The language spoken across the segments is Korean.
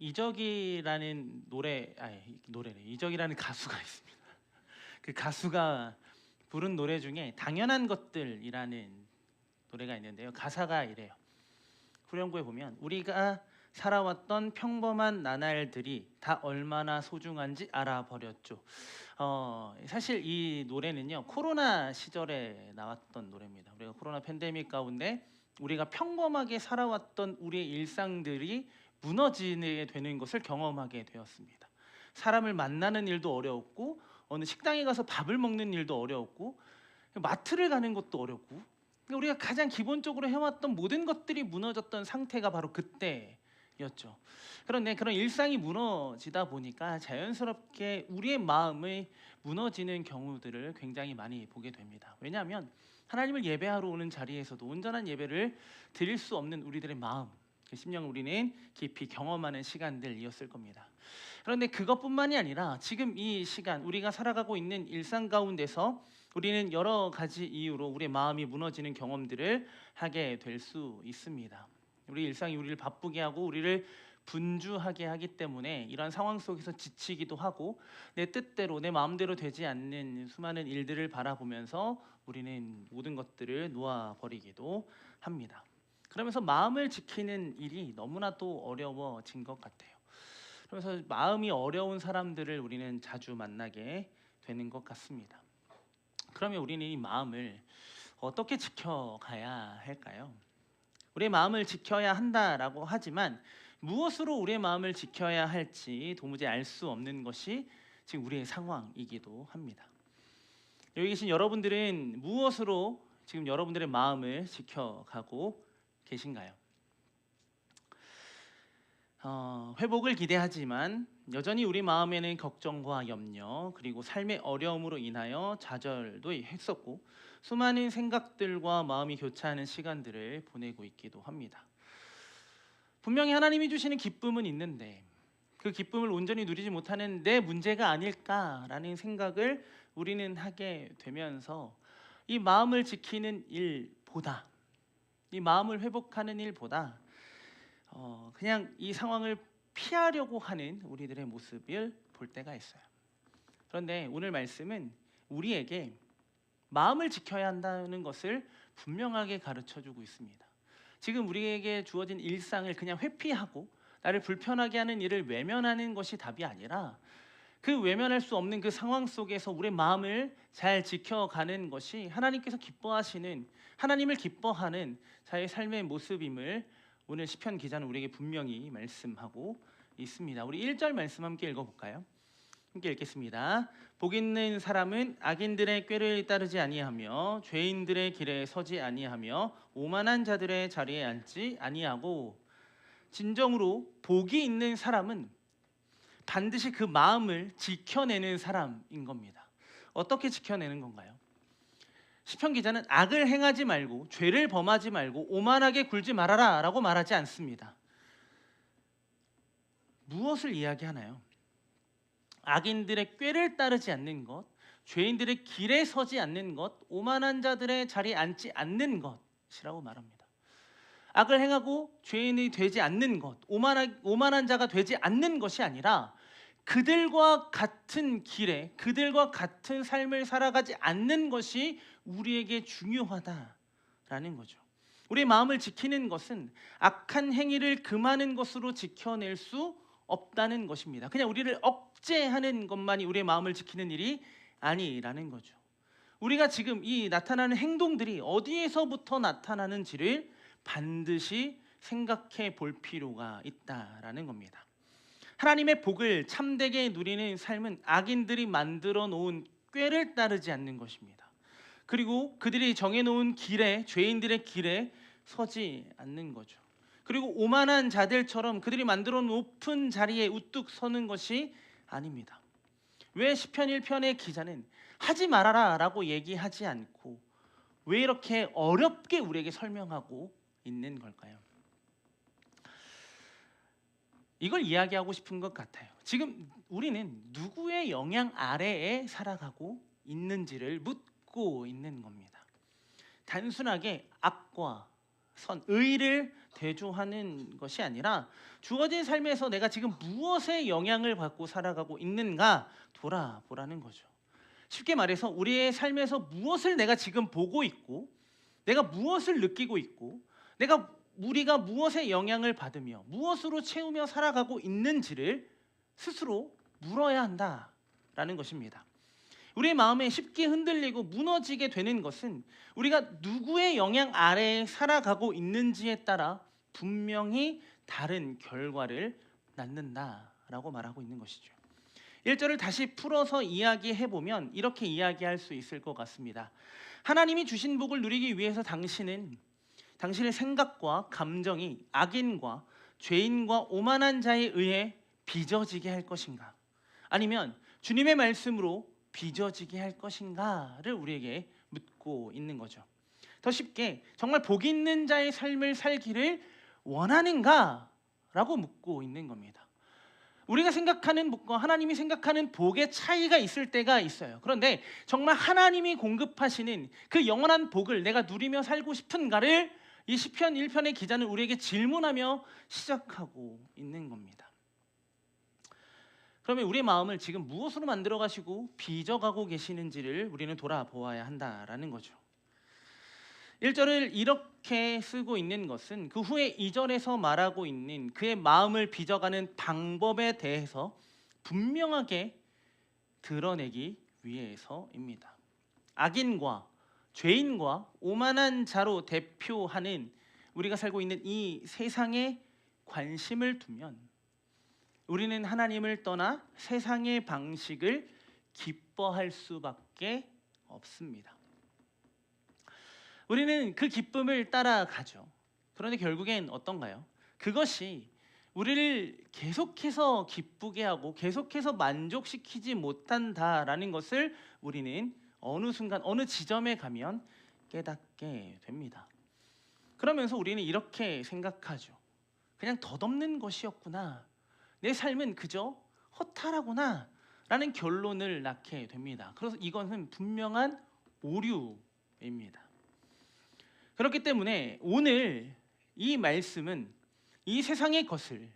이적이라는 노래래. 이적이라는 가수가 있습니다. 그 가수가 부른 노래 중에 당연한 것들이라는 노래가 있는데요. 가사가 이래요. 후렴구에 보면 우리가 살아왔던 평범한 나날들이 다 얼마나 소중한지 알아버렸죠. 사실 이 노래는요 코로나 시절에 나왔던 노래입니다. 우리가 코로나 팬데믹 가운데 우리가 평범하게 살아왔던 우리의 일상들이 무너지게 되는 것을 경험하게 되었습니다. 사람을 만나는 일도 어려웠고 어느 식당에 가서 밥을 먹는 일도 어려웠고 마트를 가는 것도 어렵고 우리가 가장 기본적으로 해왔던 모든 것들이 무너졌던 상태가 바로 그때였죠. 그런데 그런 일상이 무너지다 보니까 자연스럽게 우리의 마음이 무너지는 경우들을 굉장히 많이 보게 됩니다. 왜냐하면 하나님을 예배하러 오는 자리에서도 온전한 예배를 드릴 수 없는 우리들의 마음, 그 심령을 우리는 깊이 경험하는 시간들이었을 겁니다. 그런데 그것뿐만이 아니라 지금 이 시간 우리가 살아가고 있는 일상 가운데서 우리는 여러 가지 이유로 우리의 마음이 무너지는 경험들을 하게 될 수 있습니다. 우리 일상이 우리를 바쁘게 하고 우리를 분주하게 하기 때문에 이런 상황 속에서 지치기도 하고 내 뜻대로 내 마음대로 되지 않는 수많은 일들을 바라보면서 우리는 모든 것들을 놓아버리기도 합니다. 그러면서 마음을 지키는 일이 너무나도 어려워진 것 같아요. 그래서 마음이 어려운 사람들을 우리는 자주 만나게 되는 것 같습니다. 그러면 우리는 이 마음을 어떻게 지켜가야 할까요? 우리의 마음을 지켜야 한다라고 하지만 무엇으로 우리의 마음을 지켜야 할지 도무지 알 수 없는 것이 지금 우리의 상황이기도 합니다. 여기 계신 여러분들은 무엇으로 지금 여러분들의 마음을 지켜가고 계신가요? 회복을 기대하지만 여전히 우리 마음에는 걱정과 염려 그리고 삶의 어려움으로 인하여 좌절도 했었고 수많은 생각들과 마음이 교차하는 시간들을 보내고 있기도 합니다. 분명히 하나님이 주시는 기쁨은 있는데 그 기쁨을 온전히 누리지 못하는 내 문제가 아닐까라는 생각을 우리는 하게 되면서 이 마음을 지키는 일보다 이 마음을 회복하는 일보다 그냥 이 상황을 피하려고 하는 우리들의 모습을 볼 때가 있어요. 그런데 오늘 말씀은 우리에게 마음을 지켜야 한다는 것을 분명하게 가르쳐주고 있습니다. 지금 우리에게 주어진 일상을 그냥 회피하고 나를 불편하게 하는 일을 외면하는 것이 답이 아니라 그 외면할 수 없는 그 상황 속에서 우리의 마음을 잘 지켜가는 것이 하나님께서 기뻐하시는 하나님을 기뻐하는 자의 삶의 모습임을 오늘 시편 기자는 우리에게 분명히 말씀하고 있습니다. 우리 1절 말씀 함께 읽어볼까요? 함께 읽겠습니다. 복 있는 사람은 악인들의 꾀를 따르지 아니하며 죄인들의 길에 서지 아니하며 오만한 자들의 자리에 앉지 아니하고 진정으로 복이 있는 사람은 반드시 그 마음을 지켜내는 사람인 겁니다. 어떻게 지켜내는 건가요? 시편 기자는 악을 행하지 말고 죄를 범하지 말고 오만하게 굴지 말아라 라고 말하지 않습니다. 무엇을 이야기하나요? 악인들의 꾀를 따르지 않는 것, 죄인들의 길에 서지 않는 것, 오만한 자들의 자리에 앉지 않는 것이라고 말합니다. 악을 행하고 죄인이 되지 않는 것, 오만한 자가 되지 않는 것이 아니라 그들과 같은 길에 그들과 같은 삶을 살아가지 않는 것이 우리에게 중요하다라는 거죠. 우리의 마음을 지키는 것은 악한 행위를 금하는 것으로 지켜낼 수 없다는 것입니다. 그냥 우리를 억제하는 것만이 우리의 마음을 지키는 일이 아니라는 거죠. 우리가 지금 이 나타나는 행동들이 어디에서부터 나타나는지를 반드시 생각해 볼 필요가 있다라는 겁니다. 하나님의 복을 참되게 누리는 삶은 악인들이 만들어 놓은 꾀를 따르지 않는 것입니다. 그리고 그들이 정해놓은 길에 죄인들의 길에 서지 않는 거죠. 그리고 오만한 자들처럼 그들이 만들어 높은 자리에 우뚝 서는 것이 아닙니다. 왜 시편 1편의 기자는 하지 말아라 라고 얘기하지 않고 왜 이렇게 어렵게 우리에게 설명하고 있는 걸까요? 이걸 이야기하고 싶은 것 같아요. 지금 우리는 누구의 영향 아래에 살아가고 있는지를 묻고 있는 겁니다. 단순하게 악과 의를 대조하는 것이 아니라 주어진 삶에서 내가 지금 무엇에 영향을 받고 살아가고 있는가 돌아보라는 거죠. 쉽게 말해서 우리의 삶에서 무엇을 내가 지금 보고 있고, 내가 무엇을 느끼고 있고, 우리가 무엇에 영향을 받으며 무엇으로 채우며 살아가고 있는지를 스스로 물어야 한다라는 것입니다. 우리의 마음에 쉽게 흔들리고 무너지게 되는 것은 우리가 누구의 영향 아래에 살아가고 있는지에 따라 분명히 다른 결과를 낳는다라고 말하고 있는 것이죠. 1절을 다시 풀어서 이야기해보면 이렇게 이야기할 수 있을 것 같습니다. 하나님이 주신 복을 누리기 위해서 당신의 생각과 감정이 악인과 죄인과 오만한 자에 의해 빚어지게 할 것인가? 아니면 주님의 말씀으로 빚어지게 할 것인가를 우리에게 묻고 있는 거죠. 더 쉽게 정말 복 있는 자의 삶을 살기를 원하는가? 라고 묻고 있는 겁니다. 우리가 생각하는 복과 하나님이 생각하는 복의 차이가 있을 때가 있어요. 그런데 정말 하나님이 공급하시는 그 영원한 복을 내가 누리며 살고 싶은가를 이 시편 1편의 기자는 우리에게 질문하며 시작하고 있는 겁니다. 그러면 우리의 마음을 지금 무엇으로 만들어 가시고 빚어가고 계시는지를 우리는 돌아보아야 한다라는 거죠. 1절을 이렇게 쓰고 있는 것은 그 후에 2절에서 말하고 있는 그의 마음을 빚어가는 방법에 대해서 분명하게 드러내기 위해서입니다. 악인과 죄인과 오만한 자로 대표하는 우리가 살고 있는 이 세상에 관심을 두면 우리는 하나님을 떠나 세상의 방식을 기뻐할 수밖에 없습니다. 우리는 그 기쁨을 따라가죠. 그런데 결국엔 어떤가요? 그것이 우리를 계속해서 기쁘게 하고 계속해서 만족시키지 못한다라는 것을 우리는 어느 순간 어느 지점에 가면 깨닫게 됩니다. 그러면서 우리는 이렇게 생각하죠. 그냥 덧없는 것이었구나. 내 삶은 그저 허탈하구나 라는 결론을 낳게 됩니다. 그래서 이것은 분명한 오류입니다. 그렇기 때문에 오늘 이 말씀은 이 세상의 것을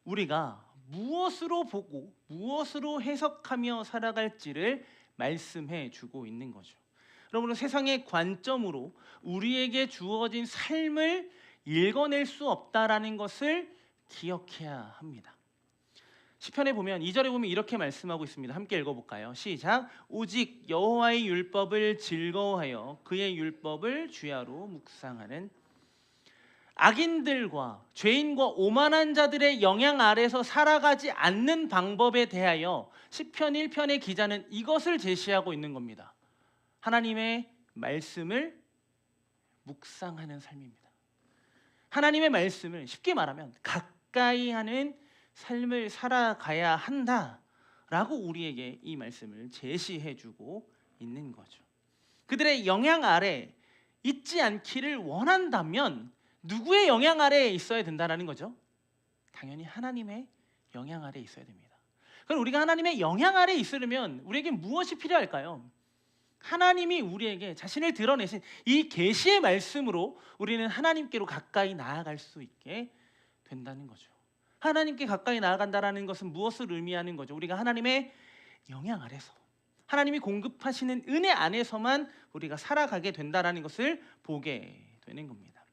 우리가 무엇으로 보고 무엇으로 해석하며 살아갈지를 말씀해 주고 있는 거죠. 그러므로 세상의 관점으로 우리에게 주어진 삶을 읽어낼 수 없다라는 것을 기억해야 합니다. 시편에 보면 2절에 보면 이렇게 말씀하고 있습니다. 함께 읽어볼까요? 시작. 오직 여호와의 율법을 즐거워하여 그의 율법을 주야로 묵상하는 악인들과 죄인과 오만한 자들의 영향 아래서 살아가지 않는 방법에 대하여 시편 1편의 기자는 이것을 제시하고 있는 겁니다. 하나님의 말씀을 묵상하는 삶입니다. 하나님의 말씀을 쉽게 말하면 가까이 하는 삶을 살아가야 한다라고 우리에게 이 말씀을 제시해주고 있는 거죠. 그들의 영향 아래 있지 않기를 원한다면 누구의 영향 아래에 있어야 된다는 거죠? 당연히 하나님의 영향 아래에 있어야 됩니다. 그럼 우리가 하나님의 영향 아래에 있으려면 우리에게 무엇이 필요할까요? 하나님이 우리에게 자신을 드러내신 이 계시의 말씀으로 우리는 하나님께로 가까이 나아갈 수 있게 된다는 거죠. 하나님께 가까이 나아간다는 것은 무엇을 의미하는 거죠? 우리가 하나님의 영향 아래서 하나님이 공급하시는 은혜 안에서만 우리가 살아가게 된다는 것을 보게 되는 겁니다.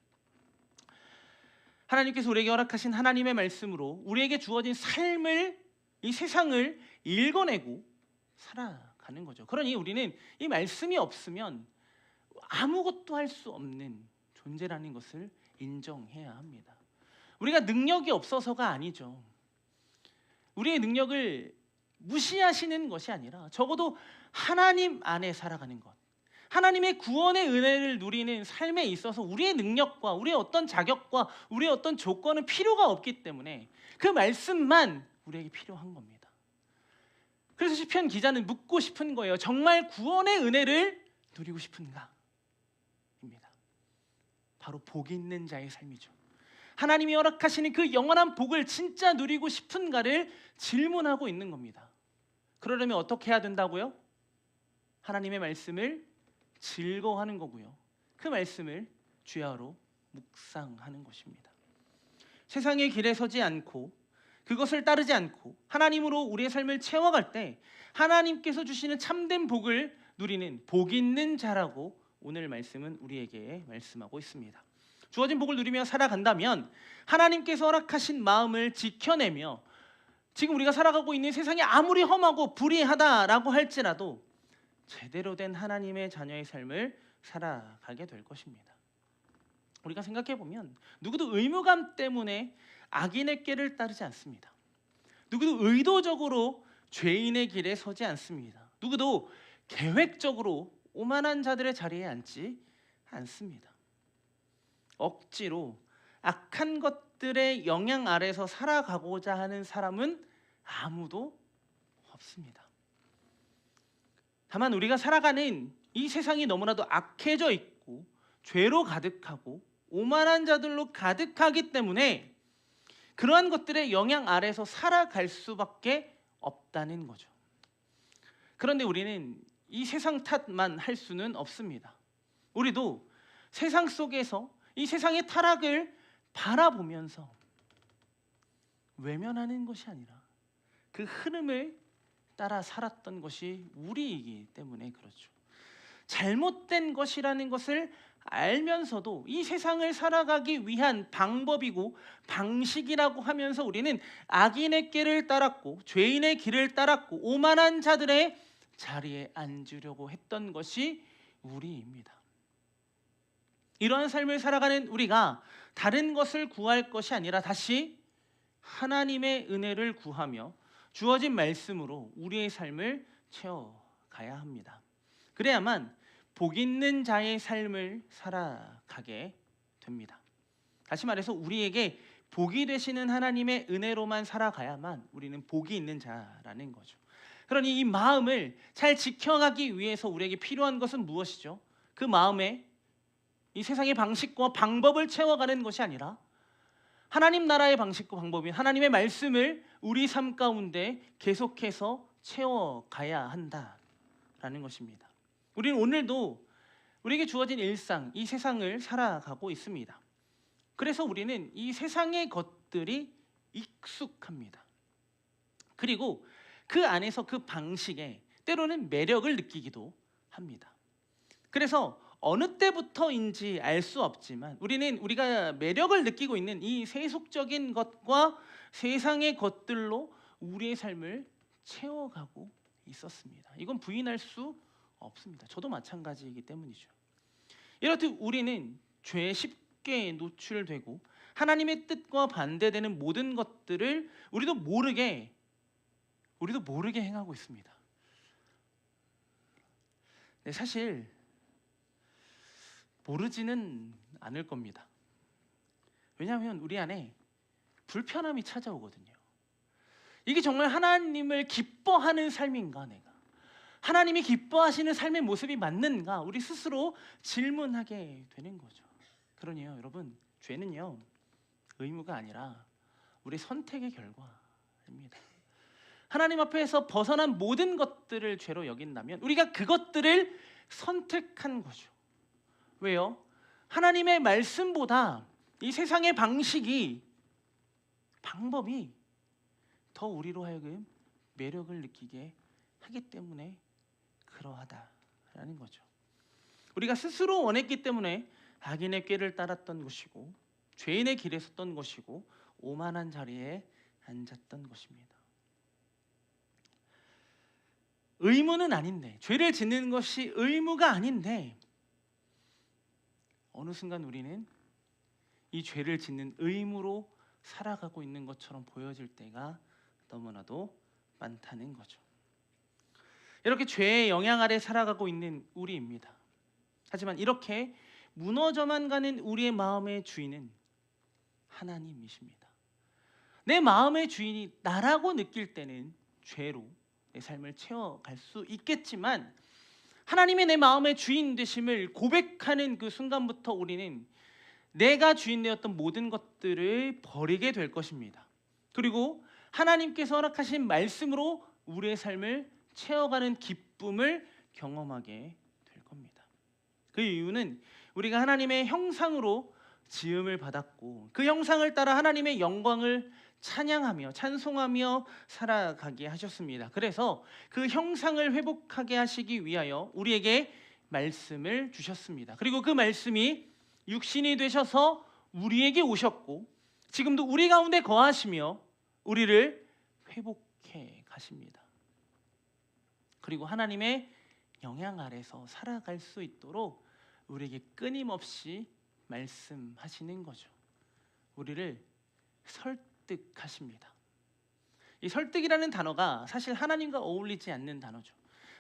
하나님께서 우리에게 허락하신 하나님의 말씀으로 우리에게 주어진 삶을, 이 세상을 읽어내고 살아가는 거죠. 그러니 우리는 이 말씀이 없으면 아무것도 할 수 없는 존재라는 것을 인정해야 합니다. 우리가 능력이 없어서가 아니죠. 우리의 능력을 무시하시는 것이 아니라 적어도 하나님 안에 살아가는 것, 하나님의 구원의 은혜를 누리는 삶에 있어서 우리의 능력과 우리의 어떤 자격과 우리의 어떤 조건은 필요가 없기 때문에 그 말씀만 우리에게 필요한 겁니다. 그래서 시편 기자는 묻고 싶은 거예요. 정말 구원의 은혜를 누리고 싶은가? 입니다. 바로 복 있는 자의 삶이죠. 하나님이 허락하시는 그 영원한 복을 진짜 누리고 싶은가를 질문하고 있는 겁니다. 그러려면 어떻게 해야 된다고요? 하나님의 말씀을 즐거워하는 거고요. 그 말씀을 주야로 묵상하는 것입니다. 세상의 길에 서지 않고 그것을 따르지 않고 하나님으로 우리의 삶을 채워갈 때 하나님께서 주시는 참된 복을 누리는 복 있는 자라고 오늘 말씀은 우리에게 말씀하고 있습니다. 주어진 복을 누리며 살아간다면 하나님께서 허락하신 마음을 지켜내며 지금 우리가 살아가고 있는 세상이 아무리 험하고 불의하다라고 할지라도 제대로 된 하나님의 자녀의 삶을 살아가게 될 것입니다. 우리가 생각해 보면 누구도 의무감 때문에 악인의 길을 따르지 않습니다. 누구도 의도적으로 죄인의 길에 서지 않습니다. 누구도 계획적으로 오만한 자들의 자리에 앉지 않습니다. 억지로 악한 것들의 영향 아래서 살아가고자 하는 사람은 아무도 없습니다. 다만 우리가 살아가는 이 세상이 너무나도 악해져 있고 죄로 가득하고 오만한 자들로 가득하기 때문에 그러한 것들의 영향 아래서 살아갈 수밖에 없다는 거죠. 그런데 우리는 이 세상 탓만 할 수는 없습니다. 우리도 세상 속에서 이 세상의 타락을 바라보면서 외면하는 것이 아니라 그 흐름을 따라 살았던 것이 우리이기 때문에 그렇죠. 잘못된 것이라는 것을 알면서도 이 세상을 살아가기 위한 방법이고 방식이라고 하면서 우리는 악인의 길을 따랐고 죄인의 길을 따랐고 오만한 자들의 자리에 앉으려고 했던 것이 우리입니다. 이러한 삶을 살아가는 우리가 다른 것을 구할 것이 아니라 다시 하나님의 은혜를 구하며 주어진 말씀으로 우리의 삶을 채워가야 합니다. 그래야만 복 있는 자의 삶을 살아가게 됩니다. 다시 말해서 우리에게 복이 되시는 하나님의 은혜로만 살아가야만 우리는 복이 있는 자라는 거죠. 그러니 이 마음을 잘 지켜가기 위해서 우리에게 필요한 것은 무엇이죠? 그 마음에 이 세상의 방식과 방법을 채워가는 것이 아니라 하나님 나라의 방식과 방법인 하나님의 말씀을 우리 삶 가운데 계속해서 채워가야 한다라는 것입니다. 우리는 오늘도 우리에게 주어진 일상, 이 세상을 살아가고 있습니다. 그래서 우리는 이 세상의 것들이 익숙합니다. 그리고 그 안에서 그 방식에 때로는 매력을 느끼기도 합니다. 그래서 어느 때부터인지 알 수 없지만 우리가 매력을 느끼고 있는 이 세속적인 것과 세상의 것들로 우리의 삶을 채워가고 있었습니다. 이건 부인할 수 없습니다. 저도 마찬가지이기 때문이죠. 이렇듯 우리는 죄에 쉽게 노출되고 하나님의 뜻과 반대되는 모든 것들을 우리도 모르게 행하고 있습니다. 네, 사실 모르지는 않을 겁니다. 왜냐하면 우리 안에 불편함이 찾아오거든요. 이게 정말 하나님을 기뻐하는 삶인가 내가? 하나님이 기뻐하시는 삶의 모습이 맞는가? 우리 스스로 질문하게 되는 거죠. 그러니요 여러분, 죄는요 의무가 아니라 우리 선택의 결과입니다. 하나님 앞에서 벗어난 모든 것들을 죄로 여긴다면 우리가 그것들을 선택한 거죠. 왜요? 하나님의 말씀보다 이 세상의 방법이 더 우리로 하여금 매력을 느끼게 하기 때문에 그러하다라는 거죠. 우리가 스스로 원했기 때문에 악인의 꾀를 따랐던 것이고 죄인의 길에 섰던 것이고 오만한 자리에 앉았던 것입니다. 의무는 아닌데, 죄를 짓는 것이 의무가 아닌데 어느 순간 우리는 이 죄를 짓는 의무로 살아가고 있는 것처럼 보여질 때가 너무나도 많다는 거죠. 이렇게 죄의 영향 아래 살아가고 있는 우리입니다. 하지만 이렇게 무너져만 가는 우리의 마음의 주인은 하나님이십니다. 내 마음의 주인이 나라고 느낄 때는 죄로 내 삶을 채워갈 수 있겠지만 하나님의 내 마음의 주인 되심을 고백하는 그 순간부터 우리는 내가 주인 되었던 모든 것들을 버리게 될 것입니다. 그리고 하나님께서 허락하신 말씀으로 우리의 삶을 채워가는 기쁨을 경험하게 될 겁니다. 그 이유는 우리가 하나님의 형상으로 지음을 받았고 그 형상을 따라 하나님의 영광을 찬양하며 찬송하며 살아가게 하셨습니다. 그래서 그 형상을 회복하게 하시기 위하여 우리에게 말씀을 주셨습니다. 그리고 그 말씀이 육신이 되셔서 우리에게 오셨고 지금도 우리 가운데 거하시며 우리를 회복해 가십니다. 그리고 하나님의 영향 아래서 살아갈 수 있도록 우리에게 끊임없이 말씀하시는 거죠. 우리를 설득하십니다. 이 설득이라는 단어가 사실 하나님과 어울리지 않는 단어죠.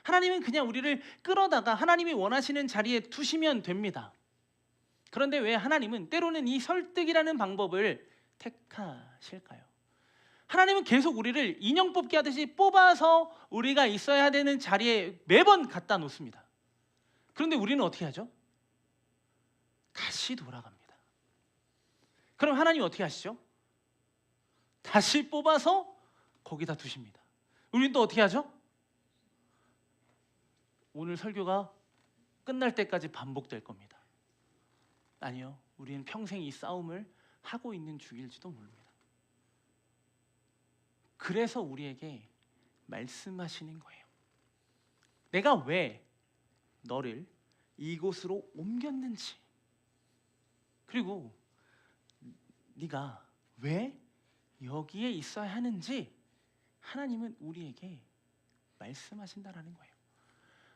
하나님은 그냥 우리를 끌어다가 하나님이 원하시는 자리에 두시면 됩니다. 그런데 왜 하나님은 때로는 이 설득이라는 방법을 택하실까요? 하나님은 계속 우리를 인형 뽑기 하듯이 뽑아서 우리가 있어야 되는 자리에 매번 갖다 놓습니다. 그런데 우리는 어떻게 하죠? 다시 돌아갑니다. 그럼 하나님 어떻게 하시죠? 다시 뽑아서 거기다 두십니다. 우리는 또 어떻게 하죠? 오늘 설교가 끝날 때까지 반복될 겁니다. 아니요, 우리는 평생 이 싸움을 하고 있는 중일지도 모릅니다. 그래서 우리에게 말씀하시는 거예요. 내가 왜 너를 이곳으로 옮겼는지, 그리고 네가 왜 여기에 있어야 하는지 하나님은 우리에게 말씀하신다라는 거예요.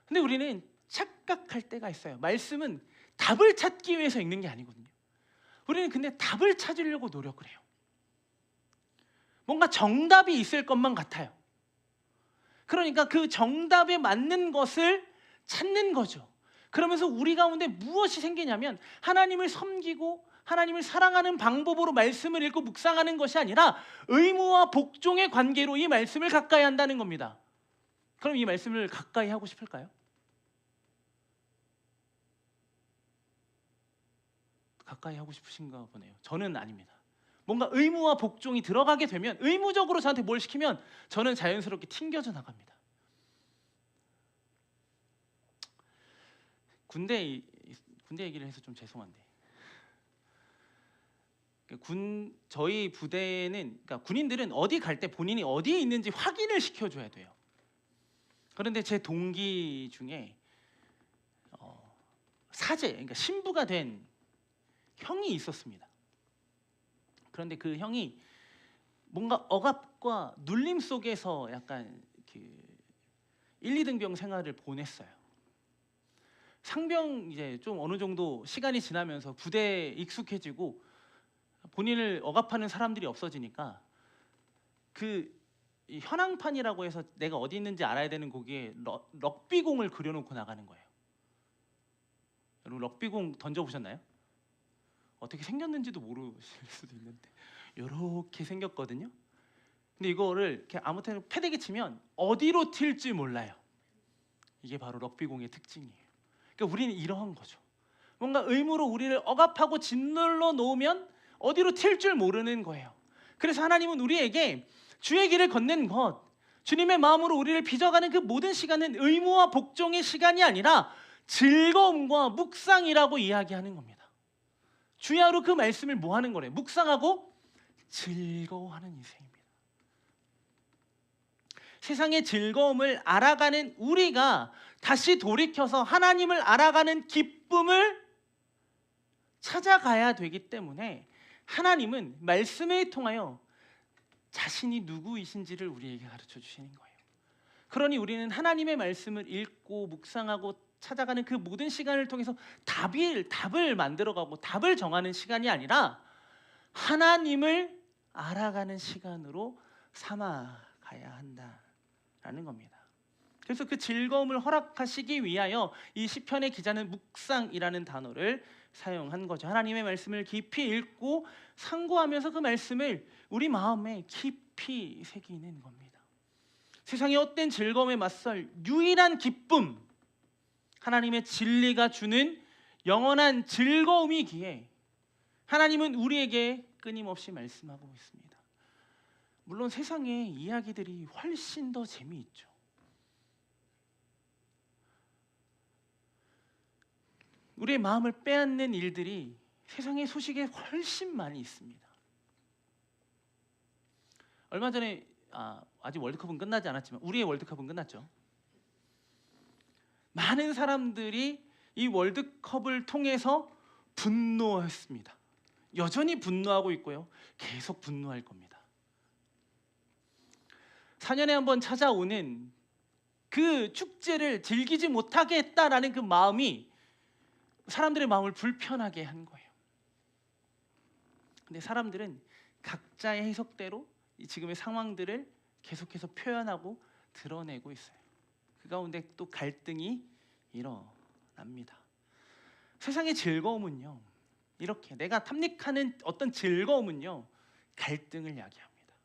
근데 우리는 착각할 때가 있어요. 말씀은 답을 찾기 위해서 읽는 게 아니거든요. 우리는 근데 답을 찾으려고 노력을 해요. 뭔가 정답이 있을 것만 같아요. 그러니까 그 정답에 맞는 것을 찾는 거죠. 그러면서 우리 가운데 무엇이 생기냐면 하나님을 섬기고 하나님을 사랑하는 방법으로 말씀을 읽고 묵상하는 것이 아니라 의무와 복종의 관계로 이 말씀을 가까이 한다는 겁니다. 그럼 이 말씀을 가까이 하고 싶을까요? 가까이 하고 싶으신가 보네요. 저는 아닙니다. 뭔가 의무와 복종이 들어가게 되면 의무적으로 저한테 뭘 시키면 저는 자연스럽게 튕겨져 나갑니다. 군대 얘기를 해서 좀 죄송한데 저희 부대는 그러니까 군인들은 어디 갈 때 본인이 어디에 있는지 확인을 시켜줘야 돼요. 그런데 제 동기 중에 사제 그러니까 신부가 된 형이 있었습니다. 그런데 그 형이 뭔가 억압과 눌림 속에서 약간 1, 2등병 생활을 보냈어요. 상병 이제 좀 어느 정도 시간이 지나면서 부대에 익숙해지고 본인을 억압하는 사람들이 없어지니까 이 현황판이라고 해서 내가 어디 있는지 알아야 되는 거기에 럭비공을 그려놓고 나가는 거예요. 여러분 럭비공 던져보셨나요? 어떻게 생겼는지도 모르실 수도 있는데 이렇게 생겼거든요. 근데 이거를 이렇게 아무 때나 패대기 치면 어디로 튈지 몰라요. 이게 바로 럭비공의 특징이에요. 그러니까 우리는 이러한 거죠. 뭔가 의무로 우리를 억압하고 짓눌러 놓으면 어디로 튈 줄 모르는 거예요. 그래서 하나님은 우리에게 주의 길을 걷는 것, 주님의 마음으로 우리를 빚어가는 그 모든 시간은 의무와 복종의 시간이 아니라 즐거움과 묵상이라고 이야기하는 겁니다. 주야로 그 말씀을 뭐 하는 거래요? 묵상하고 즐거워하는 인생입니다. 세상의 즐거움을 알아가는 우리가 다시 돌이켜서 하나님을 알아가는 기쁨을 찾아가야 되기 때문에 하나님은 말씀을 통하여 자신이 누구이신지를 우리에게 가르쳐 주시는 거예요. 그러니 우리는 하나님의 말씀을 읽고 묵상하고 찾아가는 그 모든 시간을 통해서 답을 만들어가고 답을 정하는 시간이 아니라 하나님을 알아가는 시간으로 삼아가야 한다라는 겁니다. 그래서 그 즐거움을 허락하시기 위하여 이 시편의 기자는 묵상이라는 단어를 사용한 거죠. 하나님의 말씀을 깊이 읽고 상고하면서 그 말씀을 우리 마음에 깊이 새기는 겁니다. 세상의 헛된 즐거움에 맞설 유일한 기쁨, 하나님의 진리가 주는 영원한 즐거움이기에 하나님은 우리에게 끊임없이 말씀하고 있습니다. 물론 세상의 이야기들이 훨씬 더 재미있죠. 우리의 마음을 빼앗는 일들이 세상에 소식에 훨씬 많이 있습니다. 얼마 전에 아직 월드컵은 끝나지 않았지만 우리의 월드컵은 끝났죠. 많은 사람들이 이 월드컵을 통해서 분노했습니다. 여전히 분노하고 있고요. 계속 분노할 겁니다. 4년에 한 번 찾아오는 그 축제를 즐기지 못하게 했다라는 그 마음이 사람들의 마음을 불편하게 한 거예요. 근데 사람들은 각자의 해석대로 이 지금의 상황들을 계속해서 표현하고 드러내고 있어요. 그 가운데 또 갈등이 일어납니다. 세상의 즐거움은요, 이렇게 내가 탐닉하는 어떤 즐거움은요, 갈등을 야기합니다.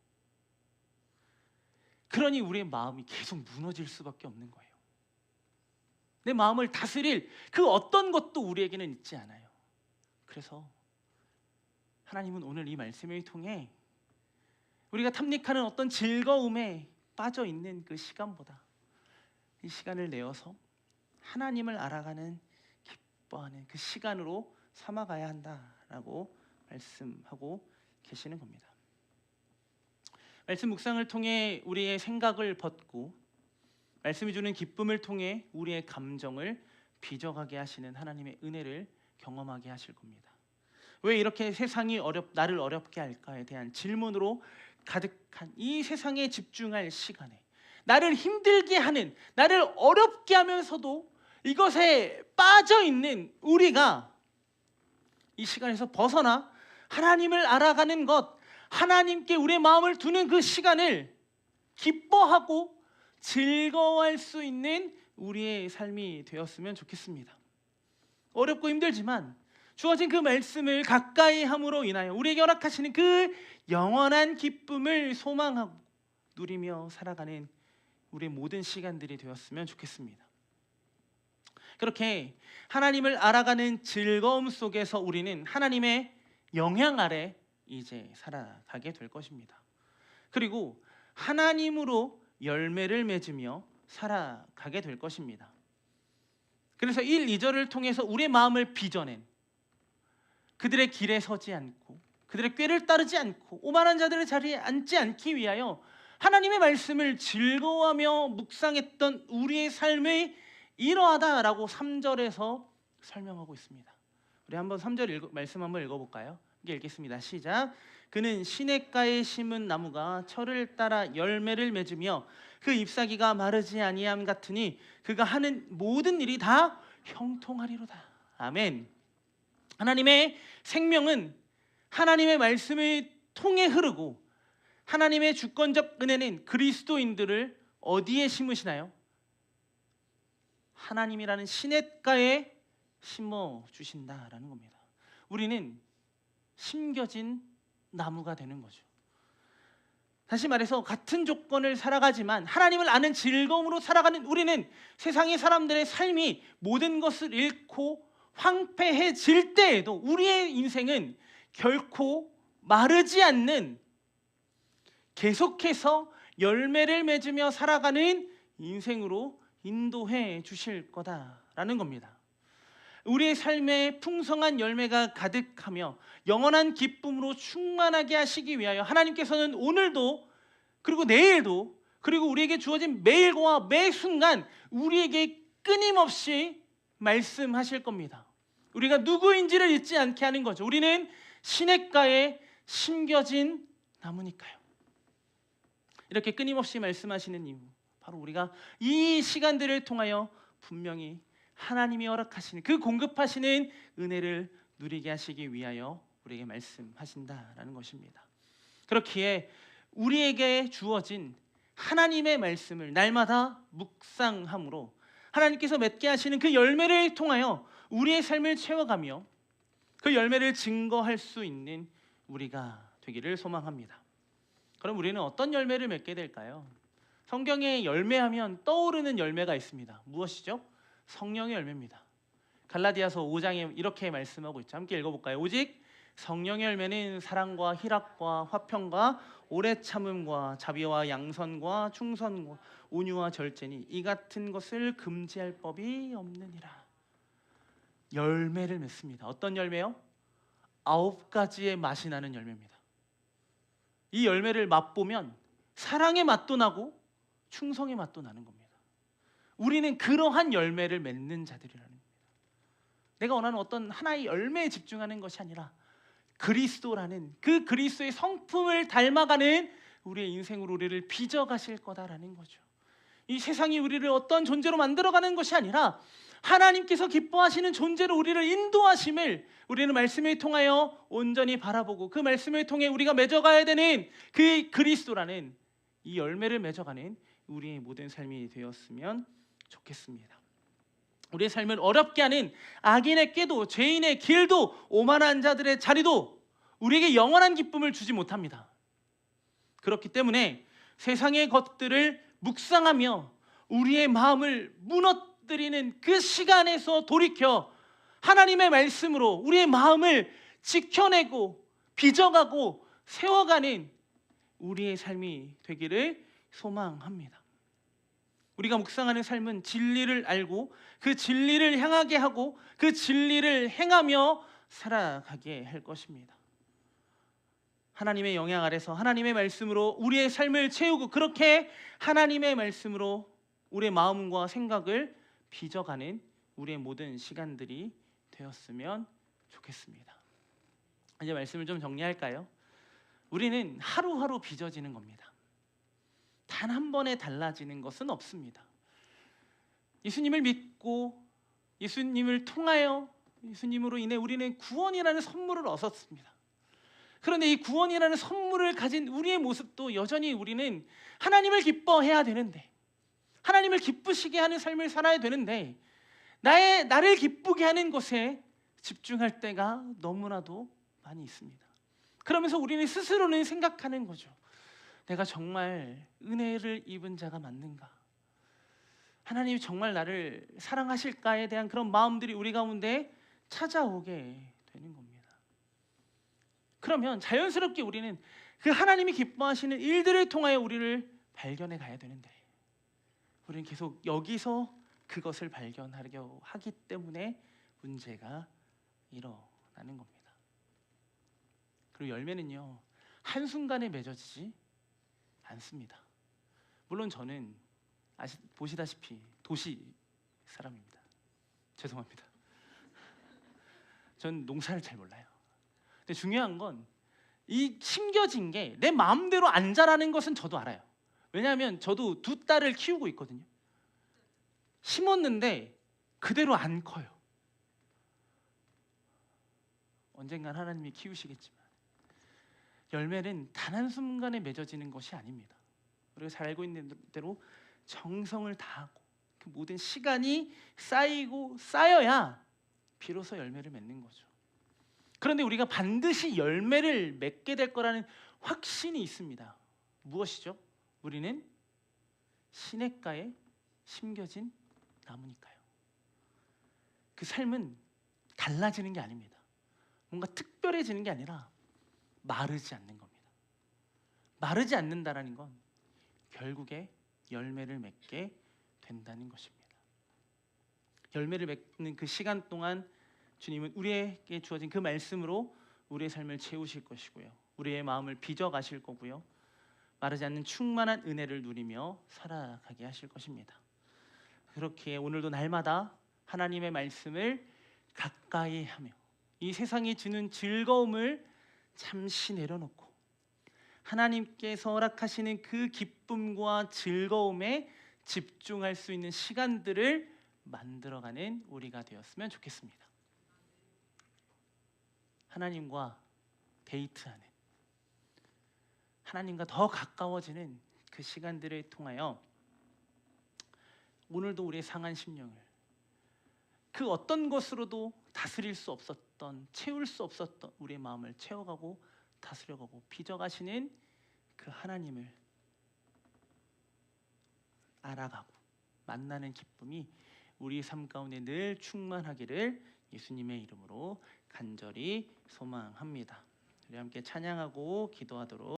그러니 우리의 마음이 계속 무너질 수밖에 없는 거예요. 내 마음을 다스릴 그 어떤 것도 우리에게는 있지 않아요. 그래서 하나님은 오늘 이 말씀을 통해 우리가 탐닉하는 어떤 즐거움에 빠져 있는 그 시간보다 이 시간을 내어서 하나님을 알아가는, 기뻐하는 그 시간으로 삼아가야 한다라고 말씀하고 계시는 겁니다. 말씀 묵상을 통해 우리의 생각을 벗고 말씀이 주는 기쁨을 통해 우리의 감정을 비정하게 하시는 하나님의 은혜를 경험하게 하실 겁니다. 왜 이렇게 세상이 나를 어렵게 할까에 대한 질문으로 가득한 이 세상에 집중할 시간에 나를 힘들게 하는, 나를 어렵게 하면서도 이것에 빠져 있는 우리가 이 시간에서 벗어나 하나님을 알아가는 것, 하나님께 우리의 마음을 두는 그 시간을 기뻐하고 즐거워할 수 있는 우리의 삶이 되었으면 좋겠습니다. 어렵고 힘들지만 주어진 그 말씀을 가까이 함으로 인하여 우리에게 허락하시는 그 영원한 기쁨을 소망하고 누리며 살아가는 우리의 모든 시간들이 되었으면 좋겠습니다. 그렇게 하나님을 알아가는 즐거움 속에서 우리는 하나님의 영향 아래 이제 살아가게 될 것입니다. 그리고 하나님으로 열매를 맺으며 살아가게 될 것입니다. 그래서 1, 2절을 통해서 우리의 마음을 빚어낸 그들의 길에 서지 않고 그들의 꾀를 따르지 않고 오만한 자들의 자리에 앉지 않기 위하여 하나님의 말씀을 즐거워하며 묵상했던 우리의 삶이 이러하다라고 3절에서 설명하고 있습니다. 우리 한번 3절 말씀 한번 읽어볼까요? 읽겠습니다. 시작. 그는 시냇가에 심은 나무가 철을 따라 열매를 맺으며 그 잎사귀가 마르지 아니함 같으니 그가 하는 모든 일이 다 형통하리로다. 아멘. 하나님의 생명은 하나님의 말씀을 통해 흐르고 하나님의 주권적 은혜는 그리스도인들을 어디에 심으시나요? 하나님이라는 시냇가에 심어 주신다라는 겁니다. 우리는 심겨진 나무가 되는 거죠. 다시 말해서 같은 조건을 살아가지만 하나님을 아는 즐거움으로 살아가는 우리는 세상의 사람들의 삶이 모든 것을 잃고 황폐해질 때에도 우리의 인생은 결코 마르지 않는 계속해서 열매를 맺으며 살아가는 인생으로 인도해 주실 거다라는 겁니다. 우리의 삶에 풍성한 열매가 가득하며 영원한 기쁨으로 충만하게 하시기 위하여 하나님께서는 오늘도 그리고 내일도 그리고 우리에게 주어진 매일과 매 순간 우리에게 끊임없이 말씀하실 겁니다. 우리가 누구인지를 잊지 않게 하는 거죠. 우리는 시냇가에 심겨진 나무니까요. 이렇게 끊임없이 말씀하시는 이유, 바로 우리가 이 시간들을 통하여 분명히 하나님이 허락하시는 그 공급하시는 은혜를 누리게 하시기 위하여 우리에게 말씀하신다라는 것입니다. 그렇기에 우리에게 주어진 하나님의 말씀을 날마다 묵상함으로 하나님께서 맺게 하시는 그 열매를 통하여 우리의 삶을 채워가며 그 열매를 증거할 수 있는 우리가 되기를 소망합니다. 그럼 우리는 어떤 열매를 맺게 될까요? 성경에 열매하면 떠오르는 열매가 있습니다. 무엇이죠? 성령의 열매입니다. 갈라디아서 5장에 이렇게 말씀하고 있죠. 함께 읽어볼까요? 오직 성령의 열매는 사랑과 희락과 화평과 오래 참음과 자비와 양선과 충성과 온유와 절제니 이 같은 것을 금지할 법이 없느니라. 열매를 맺습니다. 어떤 열매요? 9가지의 맛이 나는 열매입니다. 이 열매를 맛보면 사랑의 맛도 나고 충성의 맛도 나는 겁니다. 우리는 그러한 열매를 맺는 자들이라는 겁니다. 내가 원하는 어떤 하나의 열매에 집중하는 것이 아니라 그리스도라는 그 그리스도의 성품을 닮아가는 우리의 인생으로 우리를 빚어가실 거다라는 거죠. 이 세상이 우리를 어떤 존재로 만들어가는 것이 아니라 하나님께서 기뻐하시는 존재로 우리를 인도하심을 우리는 말씀을 통하여 온전히 바라보고 그 말씀을 통해 우리가 맺어가야 되는 그 그리스도라는 이 열매를 맺어가는 우리의 모든 삶이 되었으면 좋겠습니다. 우리의 삶을 어렵게 하는 악인의 꾀도 죄인의 길도 오만한 자들의 자리도 우리에게 영원한 기쁨을 주지 못합니다. 그렇기 때문에 세상의 것들을 묵상하며 우리의 마음을 무너뜨리는 그 시간에서 돌이켜 하나님의 말씀으로 우리의 마음을 지켜내고 빚어가고 세워가는 우리의 삶이 되기를 소망합니다. 우리가 묵상하는 삶은 진리를 알고 그 진리를 향하게 하고 그 진리를 행하며 살아가게 할 것입니다. 하나님의 영향 아래서 하나님의 말씀으로 우리의 삶을 채우고 그렇게 하나님의 말씀으로 우리의 마음과 생각을 빚어가는 우리의 모든 시간들이 되었으면 좋겠습니다. 이제 말씀을 좀 정리할까요? 우리는 하루하루 빚어지는 겁니다. 단 한 번에 달라지는 것은 없습니다. 예수님을 믿고 예수님을 통하여 예수님으로 인해 우리는 구원이라는 선물을 얻었습니다. 그런데 이 구원이라는 선물을 가진 우리의 모습도 여전히 우리는 하나님을 기뻐해야 되는데 하나님을 기쁘시게 하는 삶을 살아야 되는데 나를 기쁘게 하는 것에 집중할 때가 너무나도 많이 있습니다. 그러면서 우리는 스스로는 생각하는 거죠. 내가 정말 은혜를 입은 자가 맞는가? 하나님이 정말 나를 사랑하실까에 대한 그런 마음들이 우리 가운데 찾아오게 되는 겁니다. 그러면 자연스럽게 우리는 그 하나님이 기뻐하시는 일들을 통하여 우리를 발견해 가야 되는데 우리는 계속 여기서 그것을 발견하려 하기 때문에 문제가 일어나는 겁니다. 그리고 열매는요 한순간에 맺어지지 않습니다. 물론 저는 보시다시피 도시 사람입니다. 죄송합니다. 전 농사를 잘 몰라요. 근데 중요한 건 이 심겨진 게 내 마음대로 안 자라는 것은 저도 알아요. 왜냐하면 저도 2딸을 키우고 있거든요. 심었는데 그대로 안 커요. 언젠간 하나님이 키우시겠지만 열매는 단 한순간에 맺어지는 것이 아닙니다. 우리가 잘 알고 있는 대로 정성을 다하고 그 모든 시간이 쌓이고 쌓여야 비로소 열매를 맺는 거죠. 그런데 우리가 반드시 열매를 맺게 될 거라는 확신이 있습니다. 무엇이죠? 우리는 시냇가에 심겨진 나무니까요. 그 삶은 달라지는 게 아닙니다. 뭔가 특별해지는 게 아니라 마르지 않는 겁니다. 마르지 않는다라는 건 결국에 열매를 맺게 된다는 것입니다. 열매를 맺는 그 시간 동안 주님은 우리에게 주어진 그 말씀으로 우리의 삶을 채우실 것이고요. 우리의 마음을 빚어 가실 거고요. 마르지 않는 충만한 은혜를 누리며 살아가게 하실 것입니다. 그렇게 오늘도 날마다 하나님의 말씀을 가까이 하며 이 세상이 주는 즐거움을 잠시 내려놓고 하나님께서 허락하시는 그 기쁨과 즐거움에 집중할 수 있는 시간들을 만들어가는 우리가 되었으면 좋겠습니다. 하나님과 데이트하는, 하나님과 더 가까워지는 그 시간들을 통하여 오늘도 우리의 상한 심령을 그 어떤 것으로도 다스릴 수 없었던, 채울 수 없었던 우리의 마음을 채워가고 다스려가고 빚어가시는 그 하나님을 알아가고 만나는 기쁨이 우리 삶 가운데 늘 충만하기를 예수님의 이름으로 간절히 소망합니다. 우리 함께 찬양하고 기도하도록